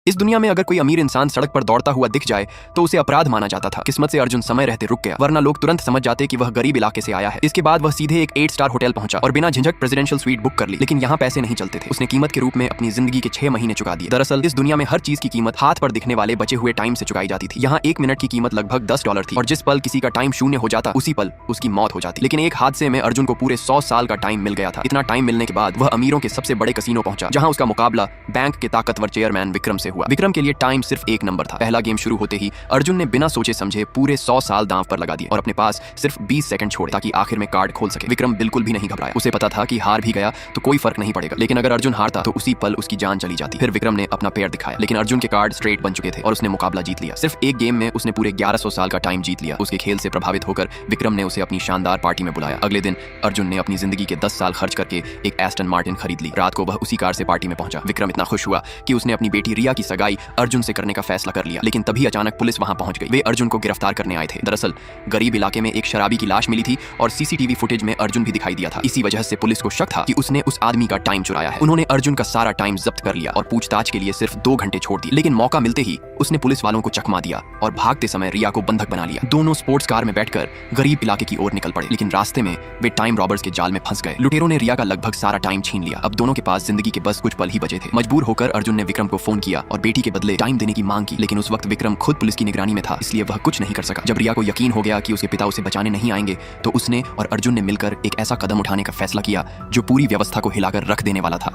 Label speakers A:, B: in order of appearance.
A: इस दुनिया में अगर कोई अमीर इंसान सड़क पर दौड़ता हुआ दिख जाए तो उसे अपराध माना जाता था। किस्मत से अर्जुन समय रहते रुक गया, वरना लोग तुरंत समझ जाते कि वह गरीब इलाके से आया है। इसके बाद वह सीधे एक 8 स्टार होटल पहुंचा और बिना झिझक प्रेसिडेंशियल स्वीट बुक कर ली। लेकिन यहाँ पैसे नहीं चलते थे। उसने कीमत के रूप में अपनी जिंदगी के 6 महीने चुका दिए। दरअसल इस दुनिया में हर चीज की कीमत हाथ पर दिखने वाले बचे हुए टाइम से चुकाई जाती थी। यहाँ 1 मिनट की कीमत लगभग $10 थी और जिस पल किसी का टाइम शून्य हो जाता उसी पल उसकी मौत हो जाती। लेकिन एक हादसे में अर्जुन को पूरे 100 साल का टाइम मिल गया था। इतना टाइम मिलने के बाद वह अमीरों के सबसे बड़े कसीनो पहुंचा, जहां उसका मुकाबला बैंक के ताकतवर चेयरमैन विक्रम से हुआ। विक्रम के लिए टाइम सिर्फ एक नंबर था। पहला गेम शुरू होते ही अर्जुन ने बिना सोचे समझे पूरे 100 साल दांव पर लगा दिए और अपने पास सिर्फ 20 सेकंड छोड़े ताकि आखिर में कार्ड खोल सके। विक्रम बिल्कुल भी नहीं घबराया। उसे पता था कि हार भी गया तो कोई फर्क नहीं पड़ेगा, लेकिन अगर अर्जुन हारता तो उसी पल उसकी जान चली जाती। फिर विक्रम ने अपना पैर दिखाया, लेकिन अर्जुन के कार्ड स्ट्रेट बन चुके थे और उसने मुकाबला जीत लिया। सिर्फ एक गेम में उसने पूरे 1100 साल का टाइम जीत लिया। उसके खेल से प्रभावित होकर विक्रम ने उसे अपनी शानदार पार्टी में बुलाया। अगले दिन अर्जुन ने अपनी जिंदगी के 10 साल खर्च करके एक एस्टन मार्टिन खरीद ली। रात को वह उसी कार से पार्टी में पहुंचा। विक्रम इतना खुश हुआ कि उसने अपनी बेटी रिया की सगाई अर्जुन से करने का फैसला कर लिया। लेकिन तभी अचानक पुलिस वहां पहुंच गई। वे अर्जुन को गिरफ्तार करने आए थे। दरअसल गरीब इलाके में एक शराबी की लाश मिली थी और सीसीटीवी फुटेज में अर्जुन भी दिखाई दिया था। इसी वजह से पुलिस को शक था कि उसने उस आदमी का टाइम चुराया है। उन्होंने अर्जुन का सारा टाइम जब्त कर लिया और पूछताछ के लिए सिर्फ 2 घंटे छोड़ दिए। लेकिन मौका मिलते ही उसने पुलिस वालों को चकमा दिया और भागते समय रिया को बंधक बना लिया। दोनों स्पोर्ट्स कार में बैठकर गरीब इलाके की ओर निकल पड़े, लेकिन रास्ते में वे टाइम रॉबर्स के जाल में फंस गए। लुटेरों ने रिया का लगभग सारा टाइम छीन लिया। अब दोनों के पास जिंदगी के बस कुछ पल ही बचे थे। मजबूर होकर अर्जुन ने विक्रम को फोन किया और बेटी के बदले टाइम देने की मांग की, लेकिन उस वक्त विक्रम खुद पुलिस की निगरानी में था, इसलिए वह कुछ नहीं कर सका। जब रिया को यकीन हो गया कि उसके पिता उसे बचाने नहीं आएंगे तो उसने और अर्जुन ने मिलकर एक ऐसा कदम उठाने का फैसला किया जो पूरी व्यवस्था को हिलाकर रख देने वाला था।